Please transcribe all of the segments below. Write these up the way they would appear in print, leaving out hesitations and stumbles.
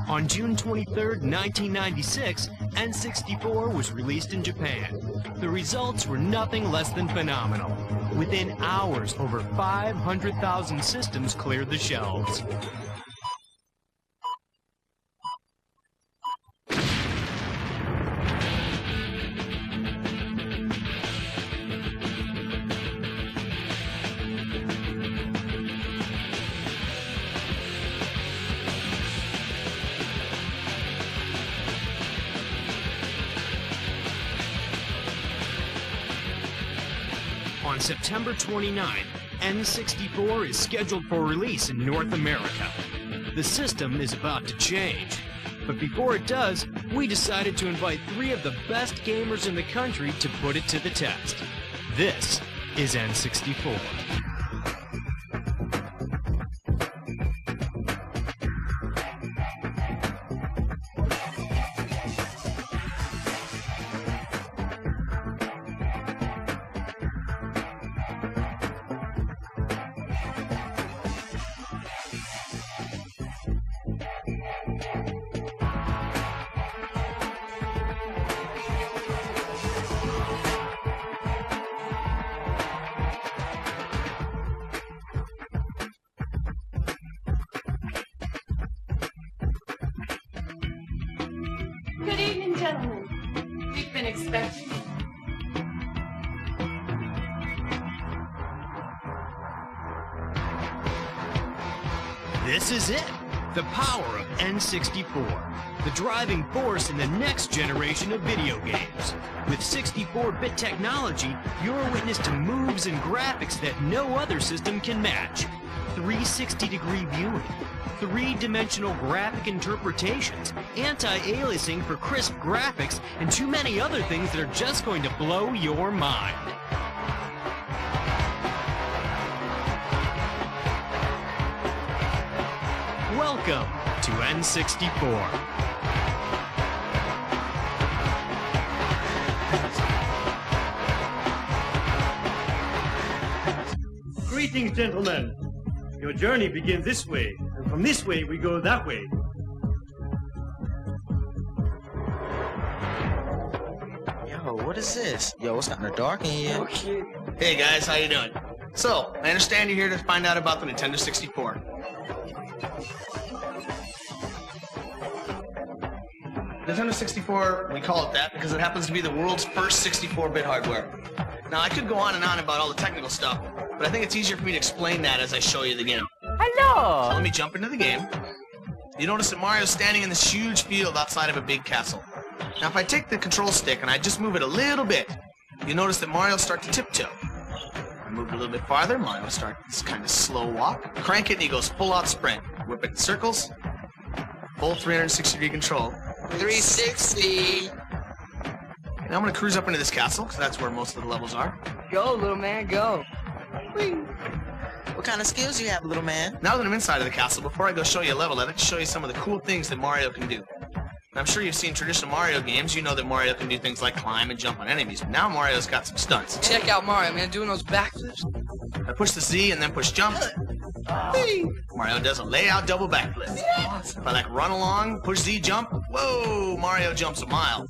On June 23, 1996, N64 was released in Japan. The results were nothing less than phenomenal. Within hours, over 500,000 systems cleared the shelves. On September 29, N64 is scheduled for release in North America. The system is about to change. But before it does, we decided to invite 3 of the best gamers in the country to put it to the test. This is N64. Good evening, gentlemen. We've been expecting. This is it, the power of N64, the driving force in the next generation of video games. With 64-bit technology, you're witness to moves and graphics that no other system can match. 360-degree viewing, 3-dimensional graphic interpretations, anti-aliasing for crisp graphics, and too many other things that are just going to blow your mind. Welcome to N64. Greetings, gentlemen. Your journey begins this way, and from this way we go that way. Yo, what is this? Yo, it's kinda dark in here. Okay. Hey guys, how you doing? So, I understand you're here to find out about the Nintendo 64. Nintendo 64, we call it that because it happens to be the world's first 64-bit hardware. Now, I could go on and on about all the technical stuff, but I think it's easier for me to explain that as I show you the game. Hello! So let me jump into the game. You notice that Mario's standing in this huge field outside of a big castle. Now, if I take the control stick and I just move it a little bit, you notice that Mario starts to tiptoe. I move it a little bit farther, Mario starts this kind of slow walk. Crank it and he goes full-out sprint. Whip it in circles. Full 360-degree control. 360. Now I'm going to cruise up into this castle, because that's where most of the levels are. Go, little man, go. Whee! What kind of skills do you have, little man? Now that I'm inside of the castle, before I go show you a level, I'd like to show you some of the cool things that Mario can do. And I'm sure you've seen traditional Mario games. You know that Mario can do things like climb and jump on enemies. But now Mario's got some stunts. Check out Mario, man, doing those backflips. I push the Z and then push jump. Whee! Mario does a layout double backflip. If I like run along, push Z, jump, whoa, Mario jumps a mile.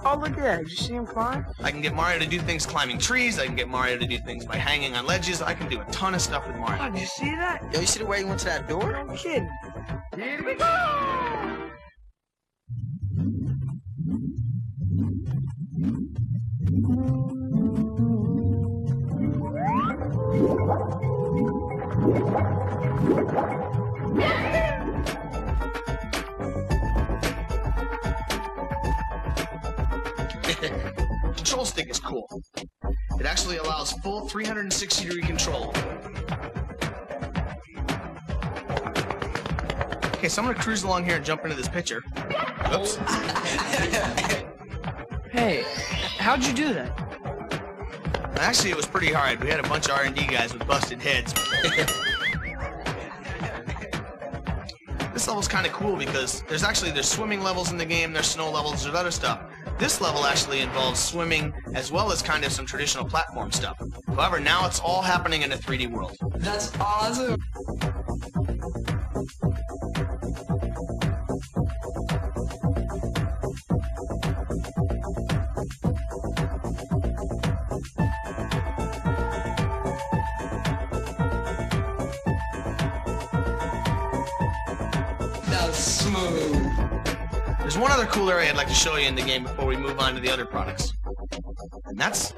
Oh, look at that. Did you see him climb? I can get Mario to do things climbing trees. I can get Mario to do things by hanging on ledges. I can do a ton of stuff with Mario. Oh, did you see that? Yo, you see the way he went to that door? I'm kidding. Here we go! Control stick is cool. It actually allows full 360-degree control. Okay, so I'm gonna cruise along here and jump into this picture. Oops. Hey, how'd you do that? Actually, it was pretty hard. We had a bunch of R&D guys with busted heads. This level's kind of cool because there's swimming levels in the game, there's snow levels, there's other stuff. This level actually involves swimming as well as kind of some traditional platform stuff. However, now it's all happening in a 3D world. That's awesome. smooth. There's one other cool area I'd like to show you in the game before we move on to the other products. And that's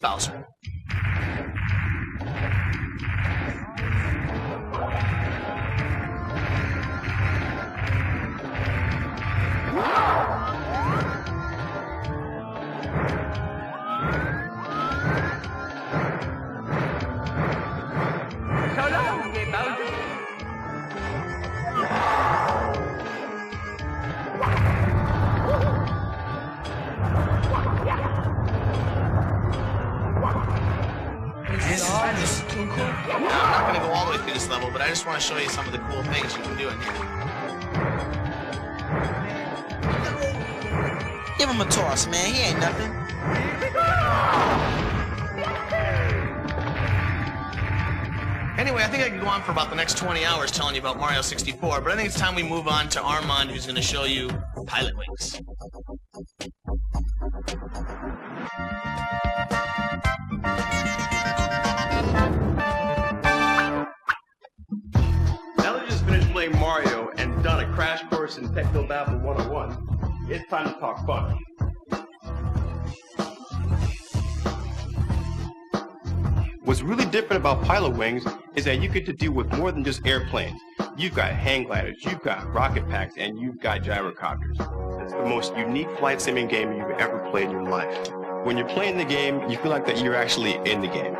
Bowser. I'm not going to go all the way through this level, but I just want to show you some of the cool things you can do in here. Give him a toss, man. He ain't nothing. Anyway, I think I could go on for about the next 20 hours telling you about Mario 64, but I think it's time we move on to Armand, who's going to show you Pilot Wings. Now that you just finished playing Mario and done a crash course in Techno Babble 101, it's time to talk fun. What's really different about Pilot Wings is that you get to deal with more than just airplanes. You've got hang gliders, you've got rocket packs, and you've got gyrocopters. It's the most unique flight simming game you've ever played in your life. When you're playing the game, you feel like that you're actually in the game.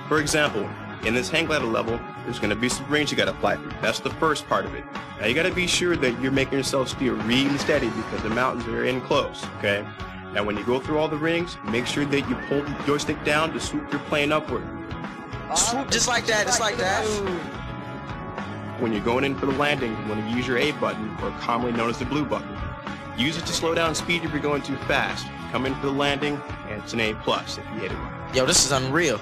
For example, in this hang glider level, there's going to be some rings you got to fly through. That's the first part of it. Now you got to be sure that you're making yourself steer really steady because the mountains are in close, okay? Now when you go through all the rings, make sure that you pull the joystick down to swoop your plane upward. Swoop just like that, just like that. When you're going in for the landing, you want to use your A button, or commonly known as the blue button. Use it to slow down speed if you're going too fast. Come in for the landing, and it's an A+ if you hit it. Yo, this is unreal.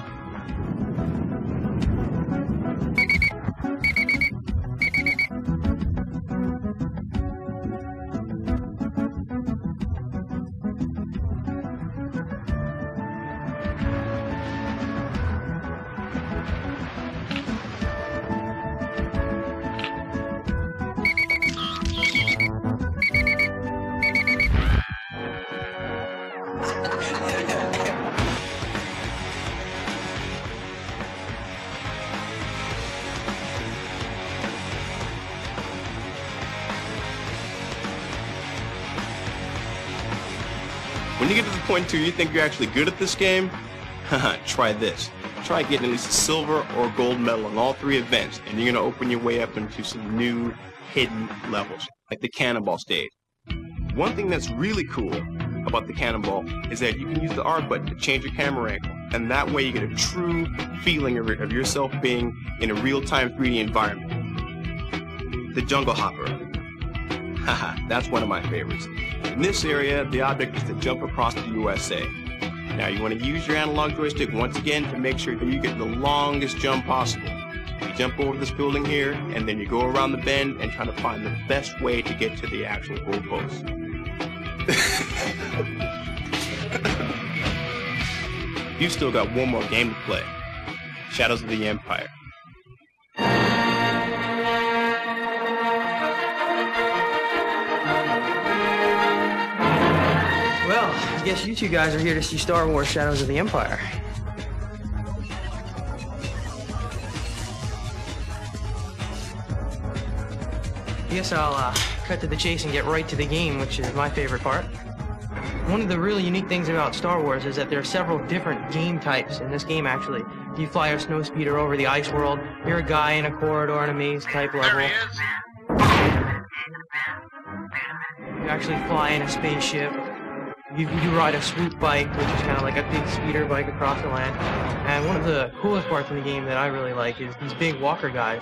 When you get to the point where you think you're actually good at this game, try this. Try getting at least a silver or gold medal in all 3 events, and you're going to open your way up into some new hidden levels, like the cannonball stage. One thing that's really cool about the cannonball is that you can use the R button to change your camera angle, and that way you get a true feeling of yourself being in a real-time 3D environment. The jungle hopper. Haha, that's one of my favorites. In this area, the object is to jump across the USA. Now you want to use your analog joystick once again to make sure that you get the longest jump possible. You jump over this building here, and then you go around the bend and try to find the best way to get to the actual goalpost. You've still got one more game to play. Shadows of the Empire. Well, I guess you two guys are here to see Star Wars Shadows of the Empire. I guess I'll cut to the chase and get right to the game, which is my favorite part. One of the really unique things about Star Wars is that there are several different game types in this game, actually. You fly a snowspeeder over the ice world, you're a guy in a corridor in a maze type level. There he is. You actually fly in a spaceship. You ride a swoop bike, which is kind of like a big speeder bike across the land. And one of the coolest parts in the game that I really like is these big walker guys.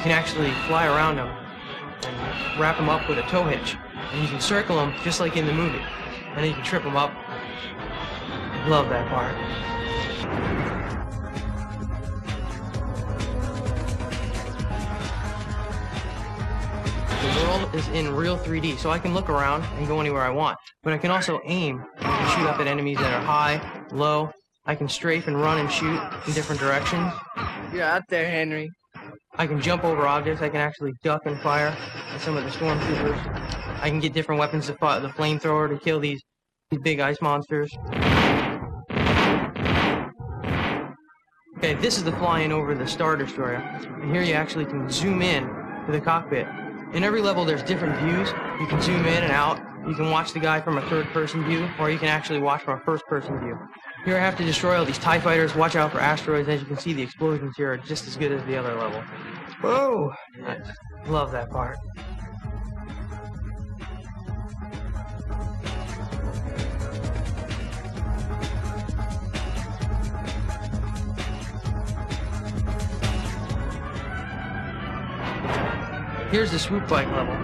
can actually fly around them and wrap them up with a tow hitch. And you can circle them just like in the movie. And then you can trip them up. Love that part. The world is in real 3D, so I can look around and go anywhere I want. But I can also aim and shoot up at enemies that are high, low. I can strafe and run and shoot in different directions. You're out there, Henry. I can jump over objects. I can actually duck and fire at some of the stormtroopers. I can get different weapons to fire, the flamethrower to kill these big ice monsters. Okay, this is the flying over the Star Destroyer. And here you actually can zoom in to the cockpit. In every level there's different views. You can zoom in and out. You can watch the guy from a third-person view, or you can actually watch from a first-person view. Here I have to destroy all these TIE fighters, watch out for asteroids. As you can see, the explosions here are just as good as the other level. Whoa! I love that part. Here's the swoop bike level.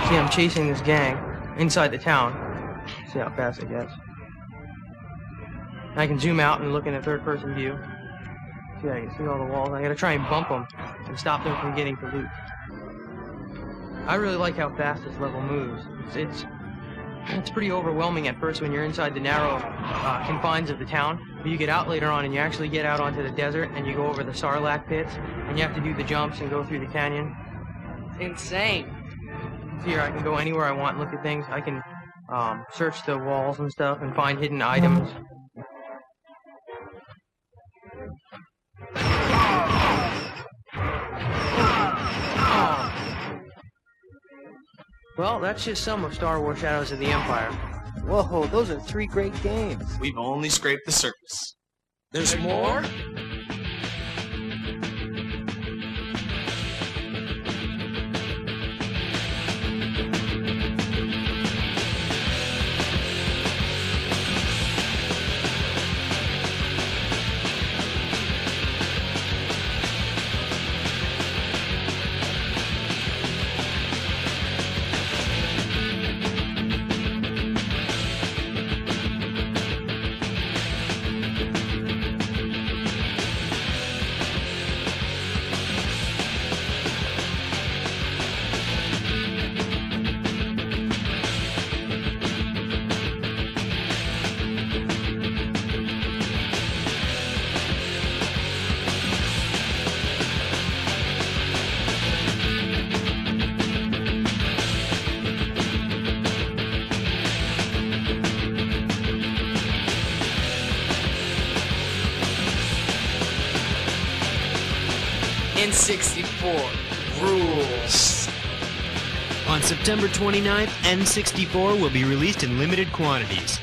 See, I'm chasing this gang inside the town. See how fast it gets. I can zoom out and look in a third-person view. See, I can see all the walls. I gotta try and bump them and stop them from getting to loot. I really like how fast this level moves. It's pretty overwhelming at first when you're inside the narrow confines of the town, but you get out later on and you actually get out onto the desert and you go over the Sarlacc pits and you have to do the jumps and go through the canyon. Insane. Here I can go anywhere I want, look at things. I can search the walls and stuff and find hidden items. Well, that's just some of Star Wars Shadows of the Empire. Whoa, those are 3 great games. We've only scraped the surface. There's more? N64 rules. On September 29th, N64 will be released in limited quantities.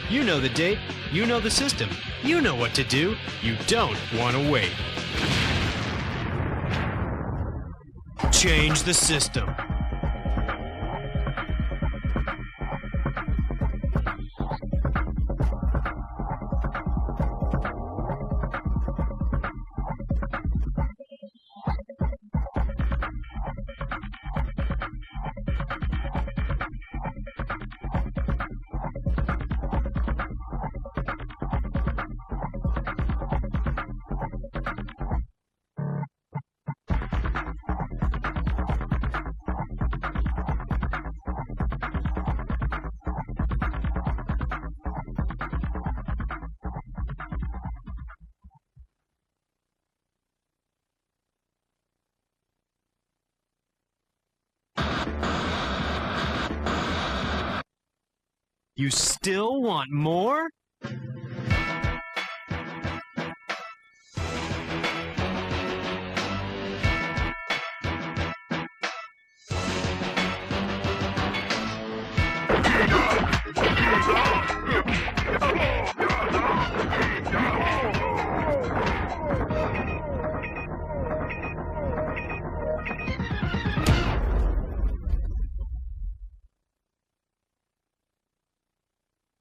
You know the date, you know the system, you know what to do, you don't want to wait. Change the system. You still want more?